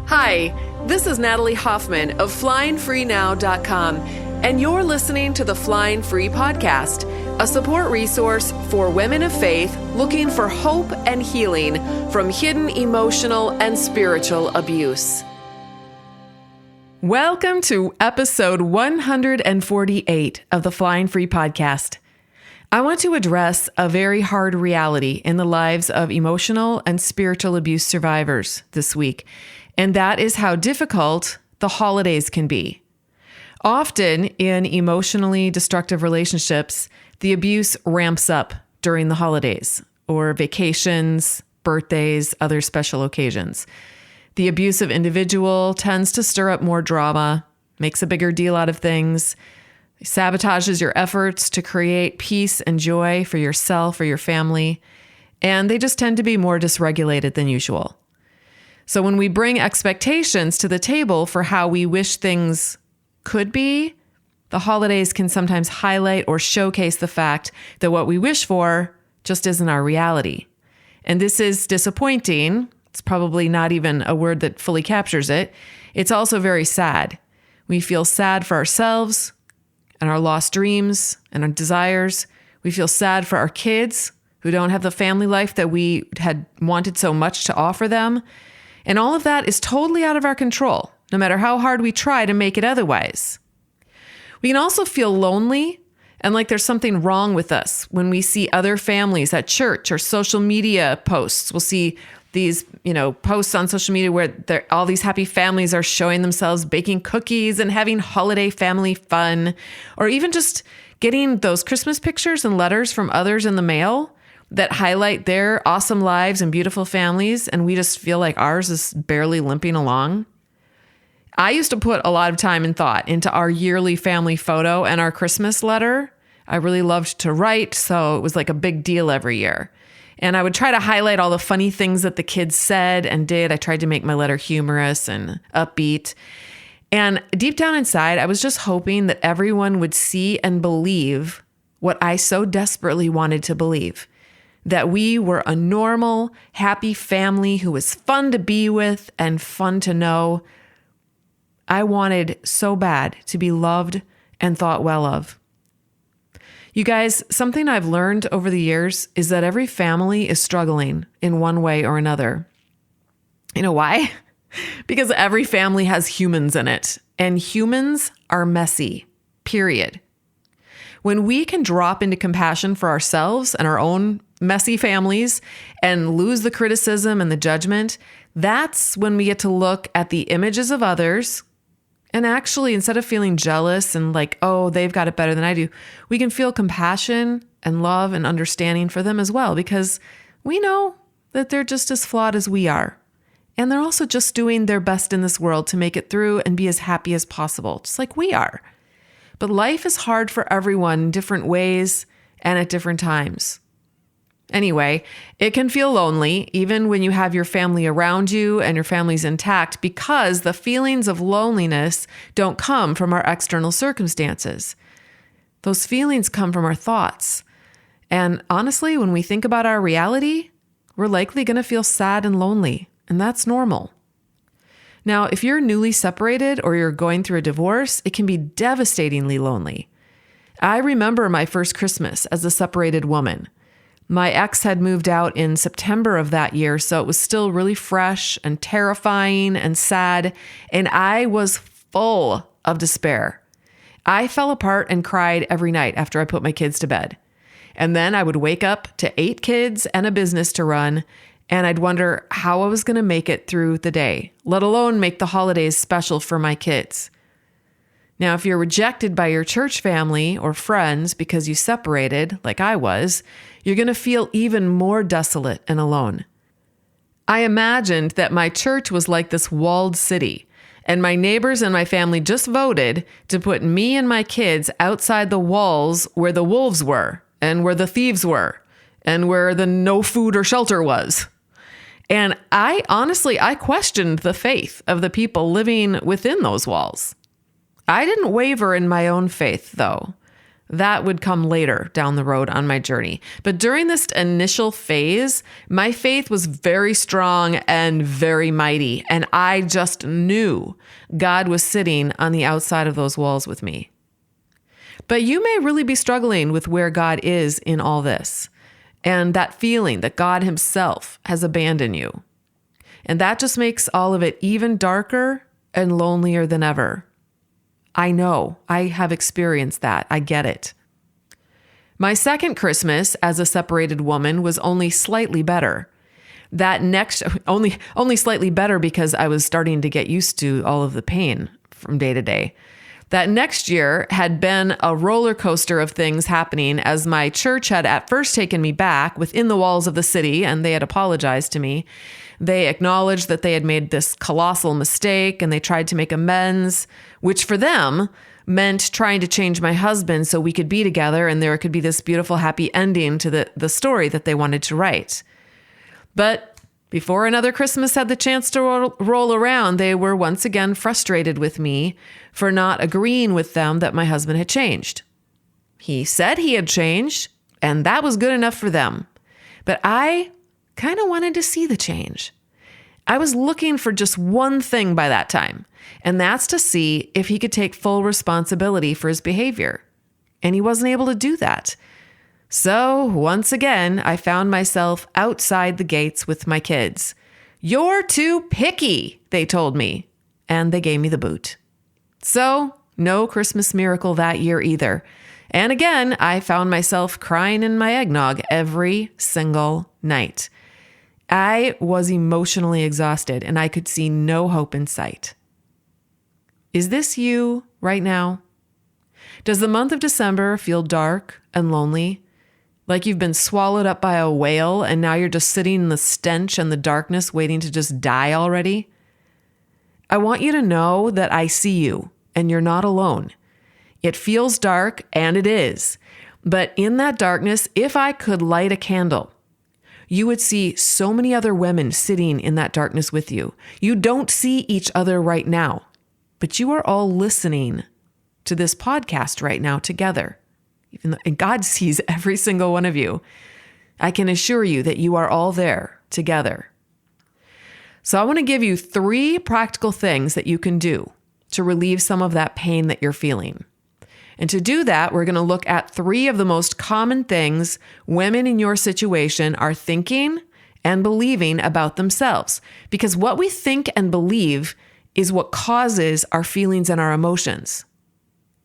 Hi, this is Natalie Hoffman of FlyingFreeNow.com, and you're listening to the Flying Free Podcast, a support resource for women of faith looking for hope and healing from hidden emotional and spiritual abuse. Welcome to episode 148 of the Flying Free Podcast. I want to address a very hard reality in the lives of emotional and spiritual abuse survivors this week, and that is how difficult the holidays can be. Often in emotionally destructive relationships, the abuse ramps up during the holidays or vacations, birthdays, other special occasions. The abusive individual tends to stir up more drama, makes a bigger deal out of things, sabotages your efforts to create peace and joy for yourself or your family, and they just tend to be more dysregulated than usual. So when we bring expectations to the table for how we wish things could be, the holidays can sometimes highlight or showcase the fact that what we wish for just isn't our reality. And this is disappointing. It's probably not even a word that fully captures it. It's also very sad. We feel sad for ourselves and our lost dreams and our desires. We feel sad for our kids who don't have the family life that we had wanted so much to offer them. And all of that is totally out of our control, no matter how hard we try to make it otherwise. We can also feel lonely and like there's something wrong with us when we see other families at church or social media posts. We'll see these, posts on social media where all these happy families are showing themselves baking cookies and having holiday family fun, or even just getting those Christmas pictures and letters from others in the mail that highlight their awesome lives and beautiful families, and we just feel like ours is barely limping along. I used to put a lot of time and thought into our yearly family photo and our Christmas letter. I really loved to write, so it was like a big deal every year. And I would try to highlight all the funny things that the kids said and did. I tried to make my letter humorous and upbeat. And deep down inside, I was just hoping that everyone would see and believe what I so desperately wanted to believe. That we were a normal, happy family who was fun to be with and fun to know. I wanted so bad to be loved and thought well of. You guys, something I've learned over the years is that every family is struggling in one way or another. You know why? Because every family has humans in it, and humans are messy, period. When we can drop into compassion for ourselves and our own messy families and lose the criticism and the judgment, that's when we get to look at the images of others. And actually, instead of feeling jealous and like, oh, they've got it better than I do, we can feel compassion and love and understanding for them as well, because we know that they're just as flawed as we are. And they're also just doing their best in this world to make it through and be as happy as possible, just like we are. But life is hard for everyone in different ways and at different times. Anyway, it can feel lonely even when you have your family around you and your family's intact, because the feelings of loneliness don't come from our external circumstances. Those feelings come from our thoughts. And honestly, when we think about our reality, we're likely going to feel sad and lonely, and that's normal. Now, if you're newly separated or you're going through a divorce, it can be devastatingly lonely. I remember my first Christmas as a separated woman. My ex had moved out in September of that year, so it was still really fresh and terrifying and sad, and I was full of despair. I fell apart and cried every night after I put my kids to bed. And then I would wake up to 8 kids and a business to run, and I'd wonder how I was going to make it through the day, let alone make the holidays special for my kids. Now, if you're rejected by your church family or friends because you separated, like I was, you're going to feel even more desolate and alone. I imagined that my church was like this walled city, and my neighbors and my family just voted to put me and my kids outside the walls where the wolves were, and where the thieves were, and where the no food or shelter was. And I questioned the faith of the people living within those walls. I didn't waver in my own faith, though. That would come later down the road on my journey. But during this initial phase, my faith was very strong and very mighty. And I just knew God was sitting on the outside of those walls with me. But you may really be struggling with where God is in all this, and that feeling that God himself has abandoned you. And that just makes all of it even darker and lonelier than ever. I know, I have experienced that. I get it. My second Christmas as a separated woman was only slightly better. Only slightly better because I was starting to get used to all of the pain from day to day. That next year had been a roller coaster of things happening, as my church had at first taken me back within the walls of the city, and they had apologized to me. They acknowledged that they had made this colossal mistake, and they tried to make amends, which for them meant trying to change my husband so we could be together and there could be this beautiful, happy ending to the story that they wanted to write. But before another Christmas had the chance to roll around, they were once again frustrated with me for not agreeing with them that my husband had changed. He said he had changed, and that was good enough for them. But I kind of wanted to see the change. I was looking for just one thing by that time, and that's to see if he could take full responsibility for his behavior. And he wasn't able to do that. So once again, I found myself outside the gates with my kids. "You're too picky," they told me, and they gave me the boot. So no Christmas miracle that year either. And again, I found myself crying in my eggnog every single night. I was emotionally exhausted and I could see no hope in sight. Is this you right now? Does the month of December feel dark and lonely? Like you've been swallowed up by a whale and now you're just sitting in the stench and the darkness waiting to just die already? I want you to know that I see you and you're not alone. It feels dark, and it is. But in that darkness, if I could light a candle, you would see so many other women sitting in that darkness with you. You don't see each other right now, but you are all listening to this podcast right now together. And God sees every single one of you. I can assure you that you are all there together. So I want to give you 3 practical things that you can do to relieve some of that pain that you're feeling. And to do that, we're going to look at 3 of the most common things women in your situation are thinking and believing about themselves. Because what we think and believe is what causes our feelings and our emotions.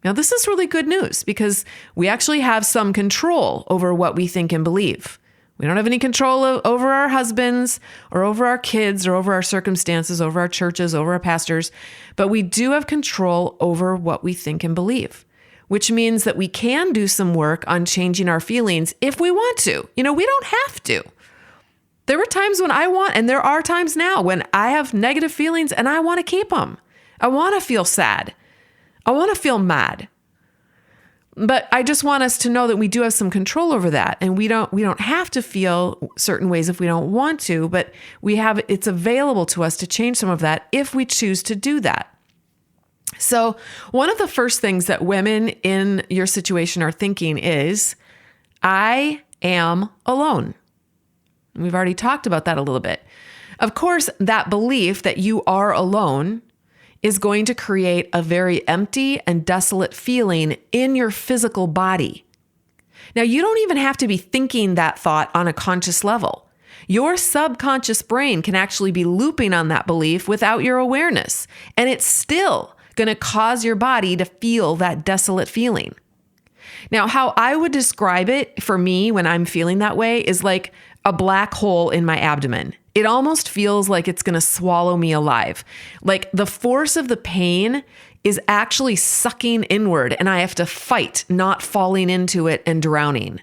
Now, this is really good news because we actually have some control over what we think and believe. We don't have any control over our husbands or over our kids or over our circumstances, over our churches, over our pastors, but we do have control over what we think and believe, which means that we can do some work on changing our feelings if we want to. We don't have to. There were times when and there are times now when I have negative feelings and I want to keep them. I want to feel sad. I want to feel mad. But I just want us to know that we do have some control over that. And we don't have to feel certain ways if we don't want to, but it's available to us to change some of that if we choose to do that. So one of the first things that women in your situation are thinking is, I am alone. We've already talked about that a little bit. Of course, that belief that you are alone is going to create a very empty and desolate feeling in your physical body. Now, you don't even have to be thinking that thought on a conscious level. Your subconscious brain can actually be looping on that belief without your awareness, and it's still going to cause your body to feel that desolate feeling. Now, how I would describe it for me when I'm feeling that way is like a black hole in my abdomen. It almost feels like it's going to swallow me alive. Like the force of the pain is actually sucking inward and I have to fight not falling into it and drowning.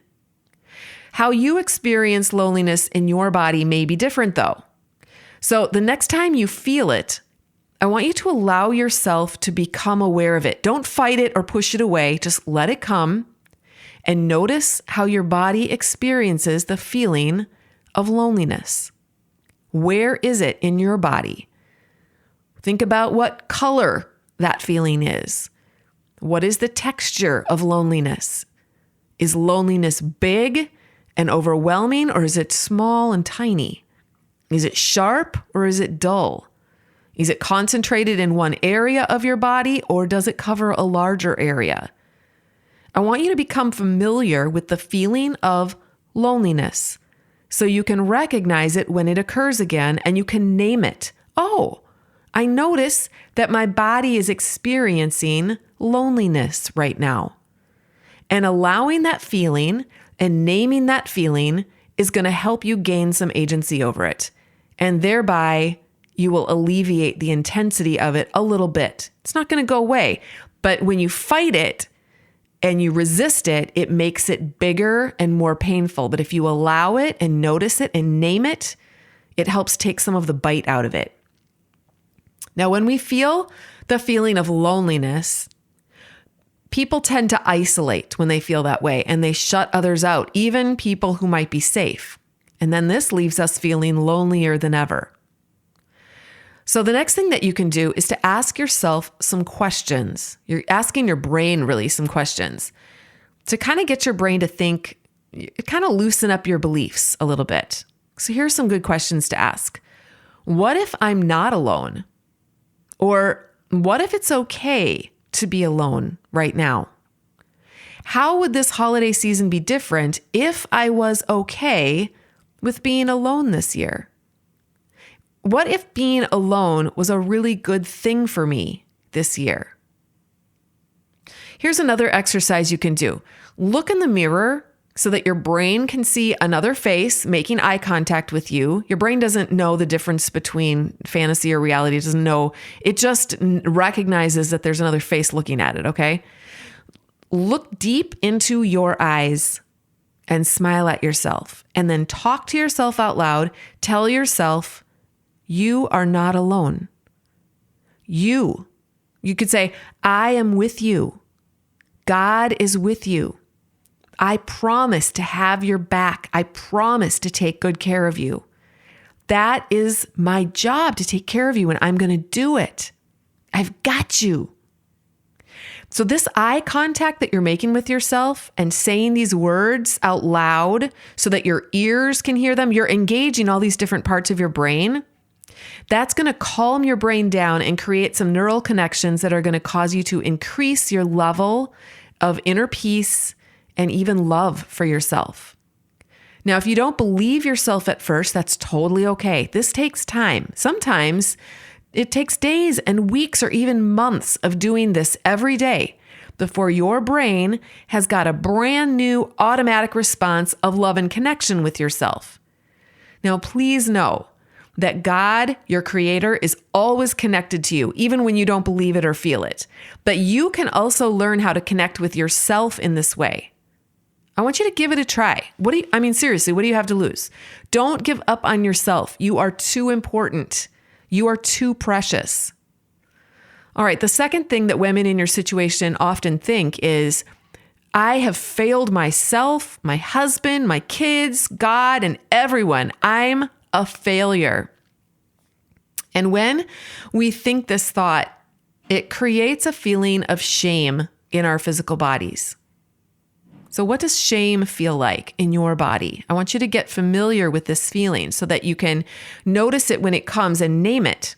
How you experience loneliness in your body may be different though. So the next time you feel it, I want you to allow yourself to become aware of it. Don't fight it or push it away. Just let it come and notice how your body experiences the feeling of loneliness. Where is it in your body? Think about what color that feeling is. What is the texture of loneliness? Is loneliness big and overwhelming, or is it small and tiny? Is it sharp or is it dull? Is it concentrated in one area of your body, or does it cover a larger area? I want you to become familiar with the feeling of loneliness so you can recognize it when it occurs again and you can name it. Oh, I notice that my body is experiencing loneliness right now. And allowing that feeling and naming that feeling is going to help you gain some agency over it. And thereby, you will alleviate the intensity of it a little bit. It's not going to go away. But when you fight it and you resist it, it makes it bigger and more painful. But if you allow it and notice it and name it, it helps take some of the bite out of it. Now, when we feel the feeling of loneliness, people tend to isolate when they feel that way, and they shut others out, even people who might be safe. And then this leaves us feeling lonelier than ever. So the next thing that you can do is to ask yourself some questions. You're asking your brain really some questions to kind of get your brain to think, kind of loosen up your beliefs a little bit. So here's some good questions to ask. What if I'm not alone? Or what if it's okay to be alone right now? How would this holiday season be different if I was okay with being alone this year? What if being alone was a really good thing for me this year? Here's another exercise you can do. Look in the mirror so that your brain can see another face making eye contact with you. Your brain doesn't know the difference between fantasy or reality. It doesn't know. It just recognizes that there's another face looking at it, okay? Look deep into your eyes and smile at yourself. And then talk to yourself out loud. Tell yourself, you are not alone. You could say, I am with you. God is with you. I promise to have your back. I promise to take good care of you. That is my job, to take care of you, and I'm going to do it. I've got you. So this eye contact that you're making with yourself and saying these words out loud so that your ears can hear them, you're engaging all these different parts of your brain. That's going to calm your brain down and create some neural connections that are going to cause you to increase your level of inner peace and even love for yourself. Now, if you don't believe yourself at first, that's totally okay. This takes time. Sometimes it takes days and weeks or even months of doing this every day before your brain has got a brand new automatic response of love and connection with yourself. Now, please know that God, your creator, is always connected to you, even when you don't believe it or feel it. But you can also learn how to connect with yourself in this way. I want you to give it a try. Seriously, what do you have to lose? Don't give up on yourself. You are too important. You are too precious. All right, the second thing that women in your situation often think is, I have failed myself, my husband, my kids, God, and everyone. I'm a failure. And when we think this thought, it creates a feeling of shame in our physical bodies. So what does shame feel like in your body? I want you to get familiar with this feeling so that you can notice it when it comes and name it.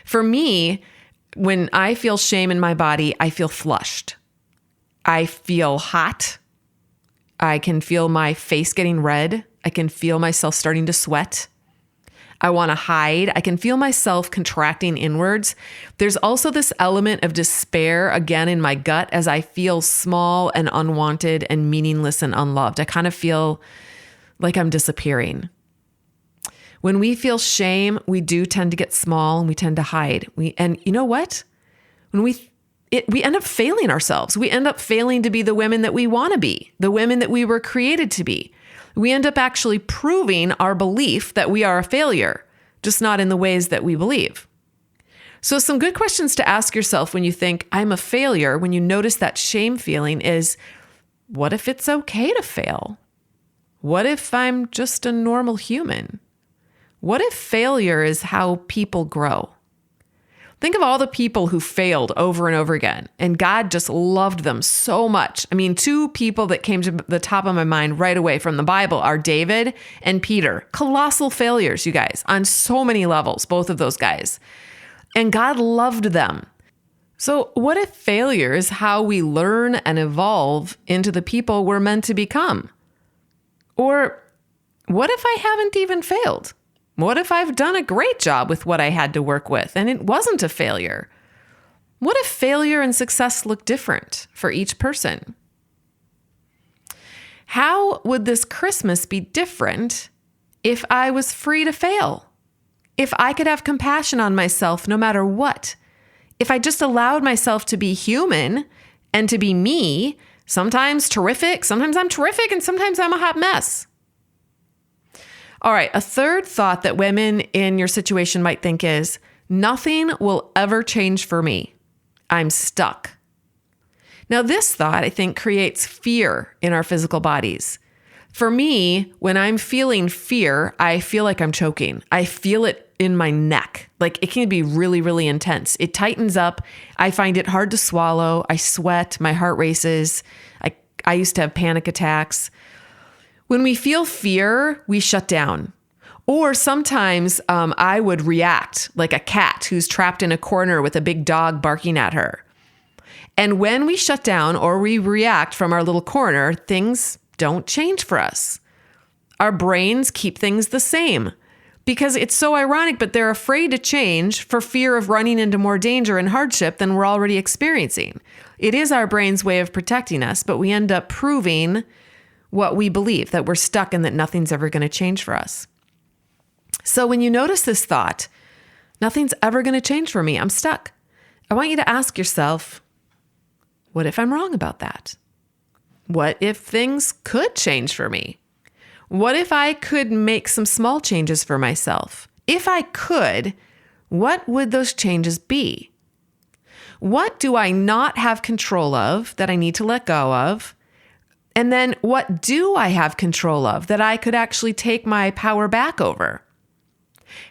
For me, when I feel shame in my body, I feel flushed. I feel hot. I can feel my face getting red. I can feel myself starting to sweat. I want to hide. I can feel myself contracting inwards. There's also this element of despair again in my gut as I feel small and unwanted and meaningless and unloved. I kind of feel like I'm disappearing. When we feel shame, we do tend to get small and we tend to hide. And you know what? When we end up failing ourselves. We end up failing to be the women that we want to be, the women that we were created to be. We end up actually proving our belief that we are a failure, just not in the ways that we believe. So some good questions to ask yourself when you think, I'm a failure, when you notice that shame feeling is, what if it's okay to fail? What if I'm just a normal human? What if failure is how people grow? Think of all the people who failed over and over again, and God just loved them so much. I mean, two people that came to the top of my mind right away from the Bible are David and Peter. Colossal failures, you guys, on so many levels, both of those guys. And God loved them. So what if failure is how we learn and evolve into the people we're meant to become? Or what if I haven't even failed? What if I've done a great job with what I had to work with and it wasn't a failure? What if failure and success look different for each person? How would this Christmas be different if I was free to fail? If I could have compassion on myself no matter what? If I just allowed myself to be human and to be me, sometimes terrific, sometimes I'm terrific, and sometimes I'm a hot mess. All right, a third thought that women in your situation might think is, nothing will ever change for me. I'm stuck. Now, this thought, I think, creates fear in our physical bodies. For me, when I'm feeling fear, I feel like I'm choking. I feel it in my neck. Like it can be really, really intense. It tightens up. I find it hard to swallow. I sweat. My heart races. I used to have panic attacks. When we feel fear, we shut down. Or sometimes I would react like a cat who's trapped in a corner with a big dog barking at her. And when we shut down or we react from our little corner, things don't change for us. Our brains keep things the same because it's so ironic, but they're afraid to change for fear of running into more danger and hardship than we're already experiencing. It is our brain's way of protecting us, but we end up proving what we believe, that we're stuck and that nothing's ever going to change for us. So when you notice this thought, nothing's ever going to change for me, I'm stuck, I want you to ask yourself, what if I'm wrong about that? What if things could change for me? What if I could make some small changes for myself? If I could, what would those changes be? What do I not have control of that I need to let go of? And then what do I have control of that I could actually take my power back over?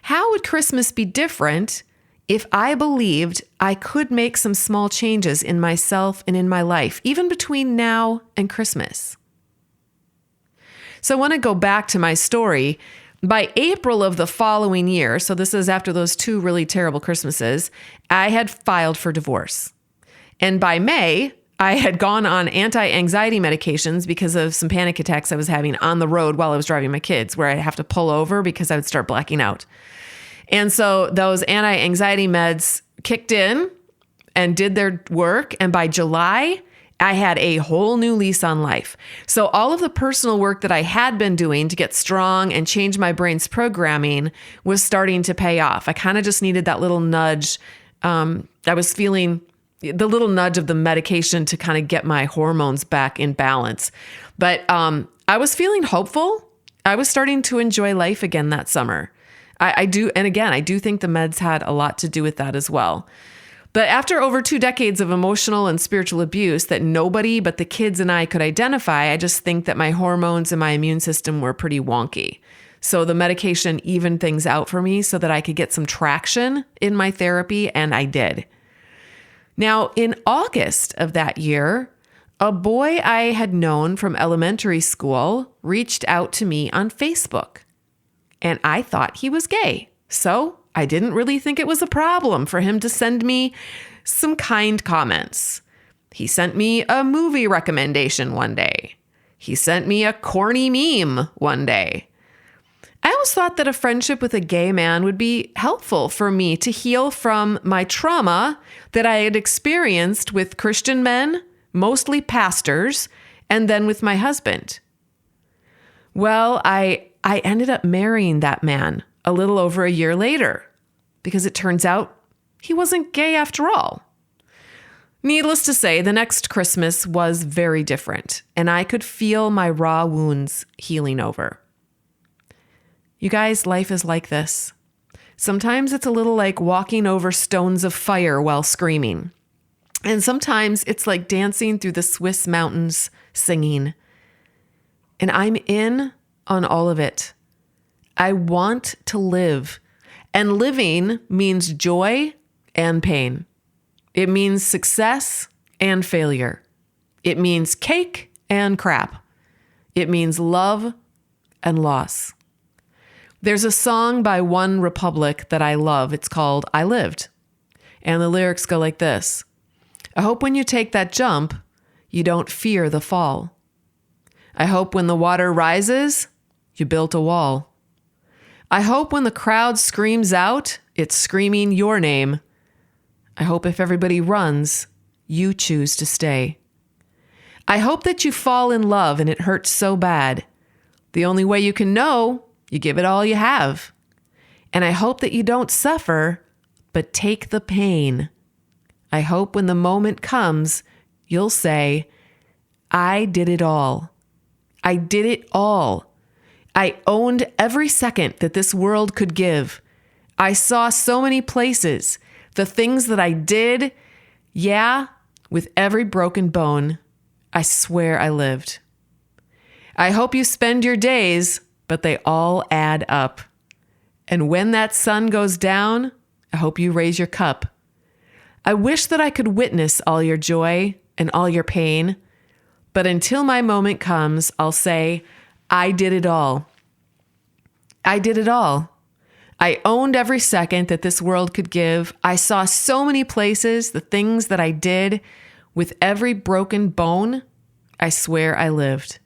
How would Christmas be different if I believed I could make some small changes in myself and in my life, even between now and Christmas? So I want to go back to my story. By April of the following year, so this is after those two really terrible Christmases, I had filed for divorce. And by May, I had gone on anti-anxiety medications because of some panic attacks I was having on the road while I was driving my kids, where I'd have to pull over because I would start blacking out. And so those anti-anxiety meds kicked in and did their work. And by July, I had a whole new lease on life. So all of the personal work that I had been doing to get strong and change my brain's programming was starting to pay off. I kind of just needed that little nudge. I was feeling the little nudge of the medication to kind of get my hormones back in balance. But I was feeling hopeful. I was starting to enjoy life again that summer. I do. And again, I do think the meds had a lot to do with that as well. But after over 2 decades of emotional and spiritual abuse that nobody but the kids and I could identify, I just think that my hormones and my immune system were pretty wonky. So the medication evened things out for me so that I could get some traction in my therapy, and I did. Now, in August of that year, a boy I had known from elementary school reached out to me on Facebook, and I thought he was gay. So I didn't really think it was a problem for him to send me some kind comments. He sent me a movie recommendation one day. He sent me a corny meme one day. I always thought that a friendship with a gay man would be helpful for me to heal from my trauma that I had experienced with Christian men, mostly pastors, and then with my husband. Well, I ended up marrying that man a little over a year later because it turns out he wasn't gay after all. Needless to say, the next Christmas was very different, and I could feel my raw wounds healing over. You guys, life is like this. Sometimes it's a little like walking over stones of fire while screaming. And sometimes it's like dancing through the Swiss mountains singing. And I'm in on all of it. I want to live. And living means joy and pain. It means success and failure. It means cake and crap. It means love and loss. There's a song by One Republic that I love. It's called I Lived. And the lyrics go like this. I hope when you take that jump, you don't fear the fall. I hope when the water rises, you built a wall. I hope when the crowd screams out, it's screaming your name. I hope if everybody runs, you choose to stay. I hope that you fall in love and it hurts so bad. The only way you can know, you give it all you have. And I hope that you don't suffer, but take the pain. I hope when the moment comes, you'll say, I did it all. I did it all. I owned every second that this world could give. I saw so many places, the things that I did. Yeah, with every broken bone, I swear I lived. I hope you spend your days, but they all add up. And when that sun goes down, I hope you raise your cup. I wish that I could witness all your joy and all your pain, but until my moment comes, I'll say, I did it all. I did it all. I owned every second that this world could give. I saw so many places, the things that I did. With every broken bone, I swear I lived.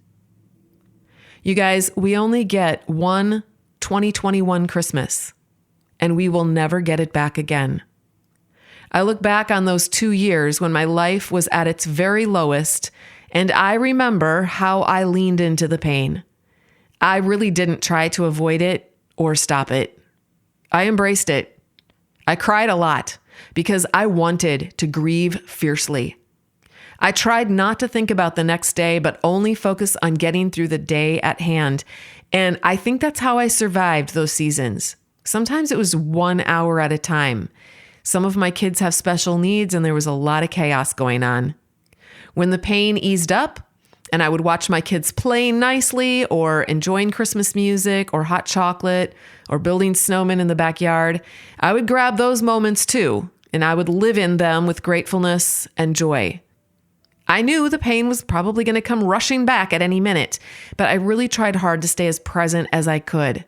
You guys, we only get one 2021 Christmas, and we will never get it back again. I look back on those 2 years when my life was at its very lowest, and I remember how I leaned into the pain. I really didn't try to avoid it or stop it. I embraced it. I cried a lot because I wanted to grieve fiercely. I tried not to think about the next day, but only focus on getting through the day at hand. And I think that's how I survived those seasons. Sometimes it was 1 hour at a time. Some of my kids have special needs, and there was a lot of chaos going on. When the pain eased up, and I would watch my kids playing nicely or enjoying Christmas music or hot chocolate or building snowmen in the backyard, I would grab those moments too, and I would live in them with gratefulness and joy. I knew the pain was probably going to come rushing back at any minute, but I really tried hard to stay as present as I could.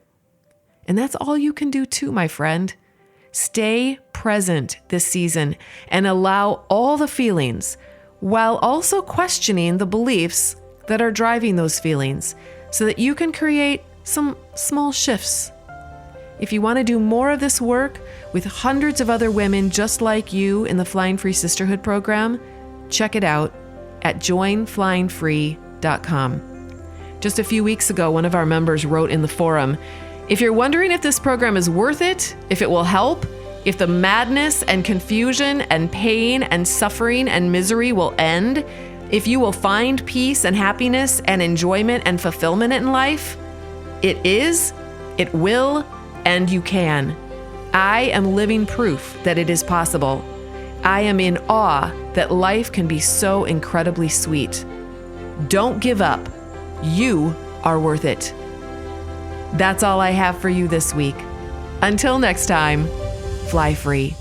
And that's all you can do too, my friend. Stay present this season and allow all the feelings, while also questioning the beliefs that are driving those feelings so that you can create some small shifts. If you want to do more of this work with hundreds of other women just like you in the Flying Free Sisterhood program, check it out at joinflyingfree.com. Just a few weeks ago, one of our members wrote in the forum, if you're wondering if this program is worth it, if it will help, if the madness and confusion and pain and suffering and misery will end, if you will find peace and happiness and enjoyment and fulfillment in life, it is, it will, and you can. I am living proof that it is possible. I am in awe that life can be so incredibly sweet. Don't give up. You are worth it. That's all I have for you this week. Until next time, fly free.